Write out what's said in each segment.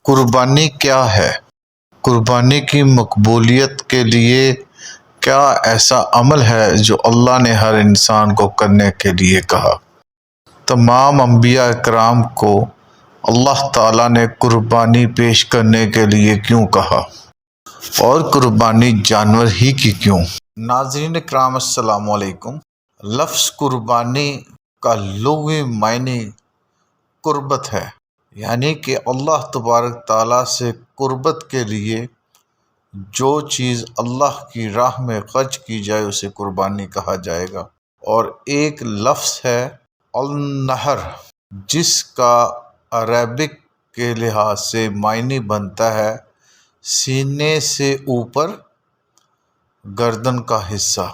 قربانی کیا ہے؟ قربانی کی مقبولیت کے لیے کیا ایسا عمل ہے جو اللہ نے ہر انسان کو کرنے کے لیے کہا؟ تمام انبیاء اکرام کو اللہ تعالیٰ نے قربانی پیش کرنے کے لیے کیوں کہا؟ اور قربانی جانور ہی کی کیوں؟ ناظرین اکرام السلام علیکم۔ لفظ قربانی کا لغوی معنی قربت ہے، یعنی کہ اللہ تبارک تعالیٰ سے قربت کے لیے جو چیز اللہ کی راہ میں خرچ کی جائے اسے قربانی کہا جائے گا۔ اور ایک لفظ ہے النحر، جس کا عربک کے لحاظ سے معنی بنتا ہے سینے سے اوپر گردن کا حصہ۔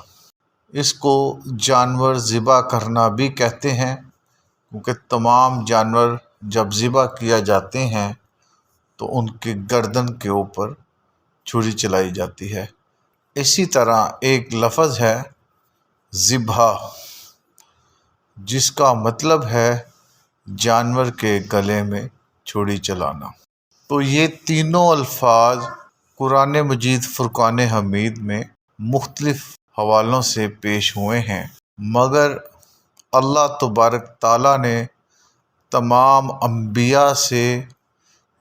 اس کو جانور ذبح کرنا بھی کہتے ہیں، کیونکہ تمام جانور جب ذبح کیا جاتے ہیں تو ان کی گردن کے اوپر چھری چلائی جاتی ہے۔ اسی طرح ایک لفظ ہے ذبح، جس کا مطلب ہے جانور کے گلے میں چھری چلانا۔ تو یہ تینوں الفاظ قرآن مجید فرقان حمید میں مختلف حوالوں سے پیش ہوئے ہیں، مگر اللہ تبارک تعالیٰ نے تمام انبیاء سے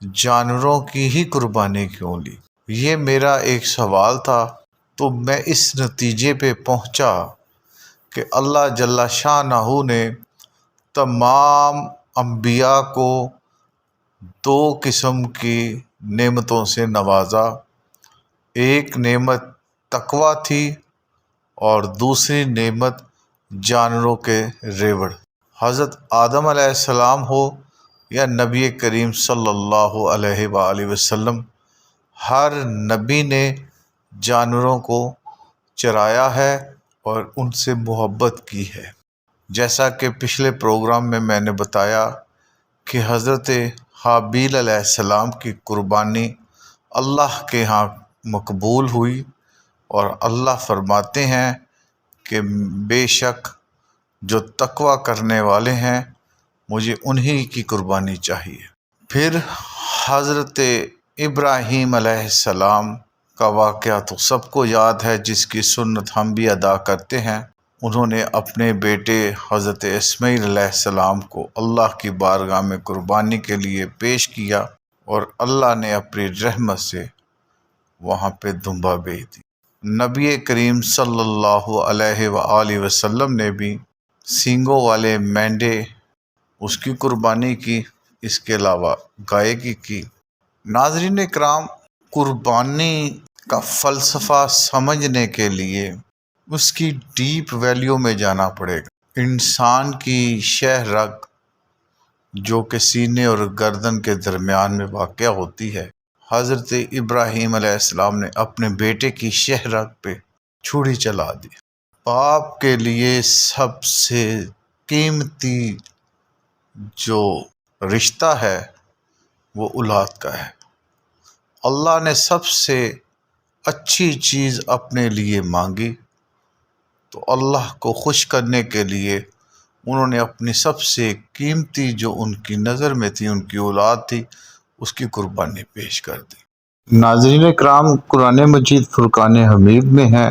جانوروں کی ہی قربانی کیوں لی؟ یہ میرا ایک سوال تھا، تو میں اس نتیجے پہ پہنچا کہ اللہ جل شانہ نے تمام انبیاء کو دو قسم کی نعمتوں سے نوازا۔ ایک نعمت تقویٰ تھی اور دوسری نعمت جانوروں کے ریوڑ۔ حضرت آدم علیہ السلام ہو یا نبی کریم صلی اللہ علیہ وآلہ وسلم، ہر نبی نے جانوروں کو چرایا ہے اور ان سے محبت کی ہے۔ جیسا کہ پچھلے پروگرام میں نے بتایا کہ حضرت حابیل علیہ السلام کی قربانی اللہ کے ہاں مقبول ہوئی، اور اللہ فرماتے ہیں کہ بے شک جو تقویٰ کرنے والے ہیں مجھے انہی کی قربانی چاہیے۔ پھر حضرت ابراہیم علیہ السلام کا واقعہ تو سب کو یاد ہے، جس کی سنت ہم بھی ادا کرتے ہیں۔ انہوں نے اپنے بیٹے حضرت اسماعیل علیہ السلام کو اللہ کی بارگاہ میں قربانی کے لیے پیش کیا، اور اللہ نے اپنی رحمت سے وہاں پہ دمبا بھیج دی۔ نبی کریم صلی اللہ علیہ وآلہ وسلم نے بھی سینگوں والے مینڈے اس کی قربانی کی، اس کے علاوہ گائے کی۔ ناظرین اکرام، قربانی کا فلسفہ سمجھنے کے لیے اس کی ڈیپ ویلیو میں جانا پڑے گا۔ انسان کی شہ رگ جو کہ سینے اور گردن کے درمیان میں واقع ہوتی ہے، حضرت ابراہیم علیہ السلام نے اپنے بیٹے کی شہ رگ پہ چھری چلا دی۔ باپ کے لیے سب سے قیمتی جو رشتہ ہے وہ اولاد کا ہے۔ اللہ نے سب سے اچھی چیز اپنے لیے مانگی، تو اللہ کو خوش کرنے کے لیے انہوں نے اپنی سب سے قیمتی جو ان کی نظر میں تھی، ان کی اولاد تھی، اس کی قربانی پیش کر دی۔ ناظرین اکرام، قرآن مجید فرقان حمید میں ہے،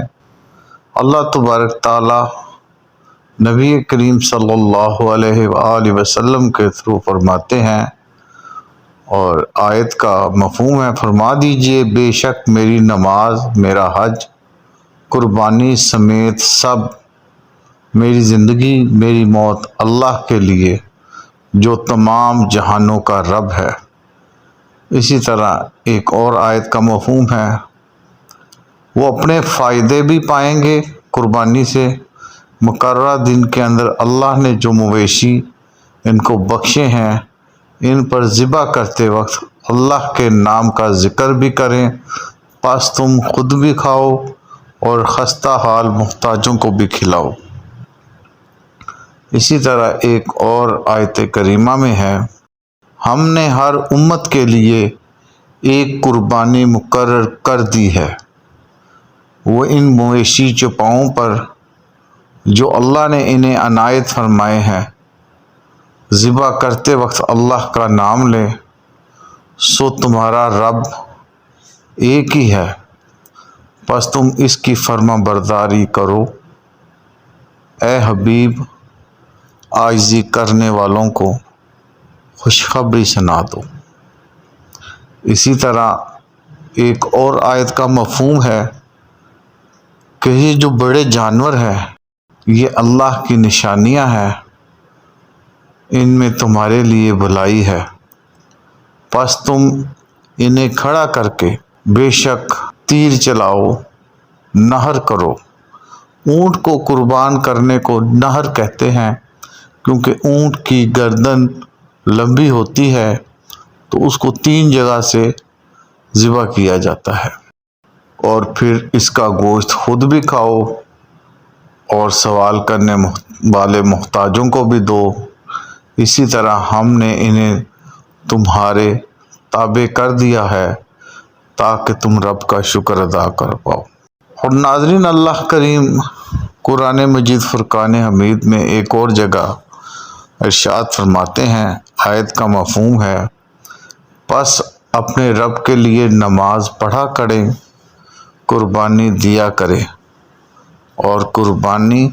اللہ تبارک تعالیٰ نبی کریم صلی اللہ علیہ وآلہ وسلم کے تھرو فرماتے ہیں، اور آیت کا مفہوم ہے، فرما دیجئے بے شک میری نماز، میرا حج، قربانی سمیت سب، میری زندگی، میری موت اللہ کے لیے جو تمام جہانوں کا رب ہے۔ اسی طرح ایک اور آیت کا مفہوم ہے، وہ اپنے فائدے بھی پائیں گے قربانی سے۔ مقررہ دن کے اندر اللہ نے جو مویشی ان کو بخشے ہیں، ان پر ذبح کرتے وقت اللہ کے نام کا ذکر بھی کریں، پس تم خود بھی کھاؤ اور خستہ حال محتاجوں کو بھی کھلاؤ۔ اسی طرح ایک اور آیت کریمہ میں ہے، ہم نے ہر امت کے لیے ایک قربانی مقرر کر دی ہے، وہ ان مویشی چوپاؤں پر جو اللہ نے انہیں عنایت فرمائے ہیں، ذبح کرتے وقت اللہ کا نام لیں، سو تمہارا رب ایک ہی ہے، پس تم اس کی فرما برداری کرو۔ اے حبیب، عاجزی کرنے والوں کو خوشخبری سنا دو۔ اسی طرح ایک اور آیت کا مفہوم ہے کہ یہ جو بڑے جانور ہیں یہ اللہ کی نشانیاں ہیں، ان میں تمہارے لیے بھلائی ہے، پس تم انہیں کھڑا کر کے بے شک تیر چلاؤ، نہر کرو۔ اونٹ کو قربان کرنے کو نہر کہتے ہیں کیونکہ اونٹ کی گردن لمبی ہوتی ہے تو اس کو 3 جگہ سے ذبح کیا جاتا ہے، اور پھر اس کا گوشت خود بھی کھاؤ اور سوال کرنے والے محتاجوں کو بھی دو۔ اسی طرح ہم نے انہیں تمہارے تابع کر دیا ہے تاکہ تم رب کا شکر ادا کر پاؤ۔ اور ناظرین، اللہ کریم قرآن مجید فرقان حمید میں ایک اور جگہ ارشاد فرماتے ہیں، آیت کا مفہوم ہے، پس اپنے رب کے لیے نماز پڑھا کریں، قربانی دیا کریں، اور قربانی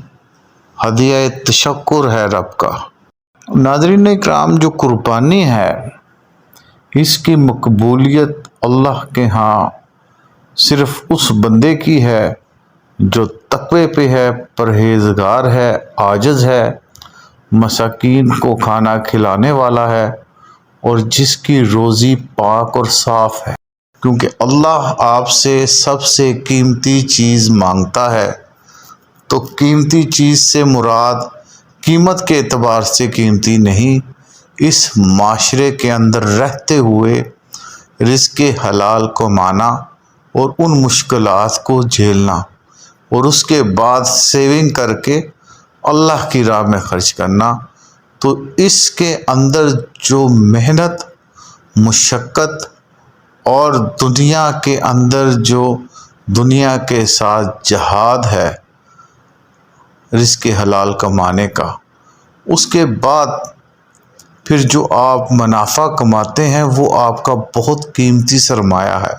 ہدیہ تشکر ہے رب کا۔ ناظرین اکرام، جو قربانی ہے اس کی مقبولیت اللہ کے ہاں صرف اس بندے کی ہے جو تقوی پہ ہے، پرہیزگار ہے، عاجز ہے، مساکین کو کھانا کھلانے والا ہے، اور جس کی روزی پاک اور صاف ہے، کیونکہ اللہ آپ سے سب سے قیمتی چیز مانگتا ہے۔ تو قیمتی چیز سے مراد قیمت کے اعتبار سے قیمتی نہیں، اس معاشرے کے اندر رہتے ہوئے رزق حلال کو مانا اور ان مشکلات کو جھیلنا، اور اس کے بعد سیونگ کر کے اللہ کی راہ میں خرچ کرنا۔ تو اس کے اندر جو محنت، مشقت اور دنیا کے اندر جو دنیا کے ساتھ جہاد ہے رزق حلال کمانے کا، اس کے بعد پھر جو آپ منافع کماتے ہیں وہ آپ کا بہت قیمتی سرمایہ ہے،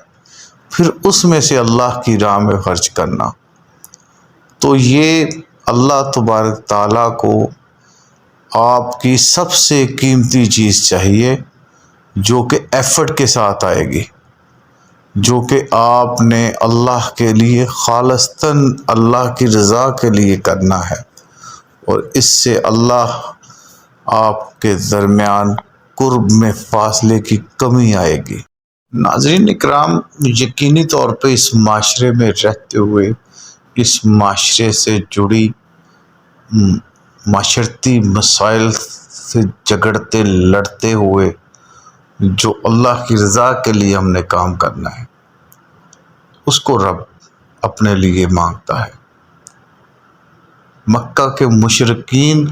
پھر اس میں سے اللہ کی راہ میں خرچ کرنا۔ تو یہ اللہ تبارک تعالیٰ کو آپ کی سب سے قیمتی چیز چاہیے جو کہ ایفرٹ کے ساتھ آئے گی، جو کہ آپ نے اللہ کے لیے خالصتاً اللہ کی رضا کے لیے کرنا ہے، اور اس سے اللہ آپ کے درمیان قرب میں فاصلے کی کمی آئے گی۔ ناظرین اکرام، یقینی طور پہ اس معاشرے میں رہتے ہوئے اس معاشرے سے جڑی معاشرتی مسائل سے جھگڑتے لڑتے ہوئے جو اللہ کی رضا کے لیے ہم نے کام کرنا ہے اس کو رب اپنے لیے مانگتا ہے۔ مکہ کے مشرکین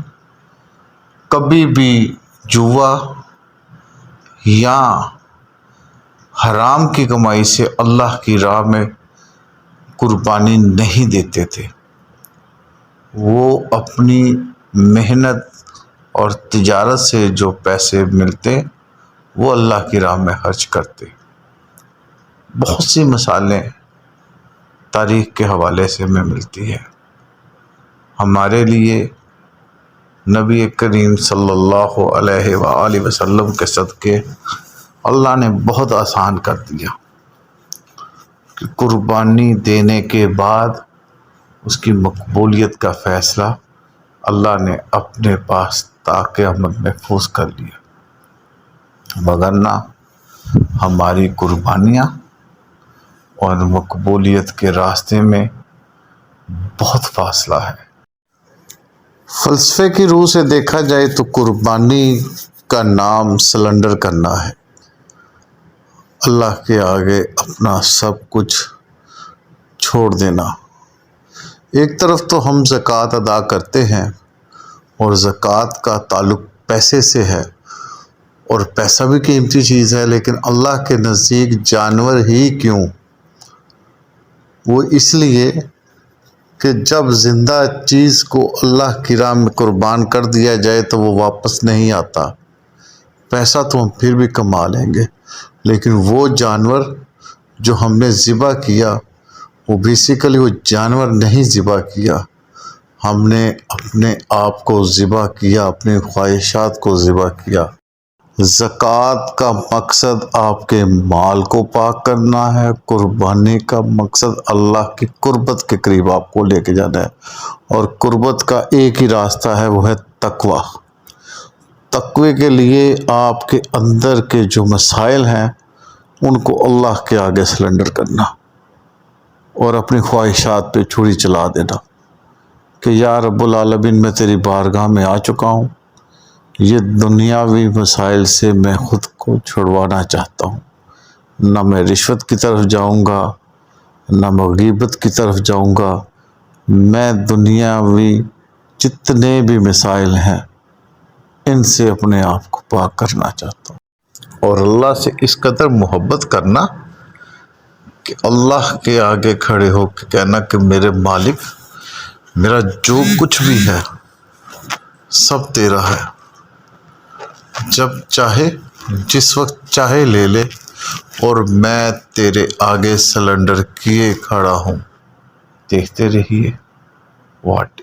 کبھی بھی جوا یا حرام کی کمائی سے اللہ کی راہ میں قربانی نہیں دیتے تھے، وہ اپنی محنت اور تجارت سے جو پیسے ملتے وہ اللہ کی راہ میں خرچ کرتے۔ بہت سی مثالیں تاریخ کے حوالے سے ہمیں ملتی ہے۔ ہمارے لیے نبی کریم صلی اللہ علیہ وآلہ وسلم کے صدقے اللہ نے بہت آسان کر دیا کہ قربانی دینے کے بعد اس کی مقبولیت کا فیصلہ اللہ نے اپنے پاس تا قیامت محفوظ کر لیا، وگرنہ ہماری قربانیاں اور مقبولیت کے راستے میں بہت فاصلہ ہے۔ فلسفے کی روح سے دیکھا جائے تو قربانی کا نام سلنڈر کرنا ہے، اللہ کے آگے اپنا سب کچھ چھوڑ دینا۔ ایک طرف تو ہم زکوٰۃ ادا کرتے ہیں اور زکوٰۃ کا تعلق پیسے سے ہے، اور پیسہ بھی قیمتی چیز ہے، لیکن اللہ کے نزدیک جانور ہی کیوں، وہ اس لیے کہ جب زندہ چیز کو اللہ کی راہ میں قربان کر دیا جائے تو وہ واپس نہیں آتا، پیسہ تو ہم پھر بھی کما لیں گے، لیکن وہ جانور جو ہم نے ذبح کیا وہ بیسیکلی وہ جانور نہیں ذبح کیا، ہم نے اپنے آپ کو ذبح کیا، اپنی خواہشات کو ذبح کیا۔ زکوٰۃ کا مقصد آپ کے مال کو پاک کرنا ہے، قربانی کا مقصد اللہ کی قربت کے قریب آپ کو لے کے جانا ہے، اور قربت کا ایک ہی راستہ ہے، وہ ہے تقویٰ۔ تقوی کے لیے آپ کے اندر کے جو مسائل ہیں ان کو اللہ کے آگے سلنڈر کرنا اور اپنی خواہشات پہ چھری چلا دینا کہ یا رب العالمین میں تیری بارگاہ میں آ چکا ہوں، یہ دنیاوی مسائل سے میں خود کو چھڑوانا چاہتا ہوں، نہ میں رشوت کی طرف جاؤں گا، نہ میں غیبت کی طرف جاؤں گا، میں دنیاوی جتنے بھی مسائل ہیں ان سے اپنے آپ کو پاک کرنا چاہتا ہوں، اور اللہ سے اس قدر محبت کرنا کہ اللہ کے آگے کھڑے ہو کے کہنا کہ میرے مالک، میرا جو کچھ بھی ہے سب تیرا ہے، جب چاہے جس وقت چاہے لے لے، اور میں تیرے آگے سلنڈر کیے کھڑا ہوں، دیکھتے رہیے واٹ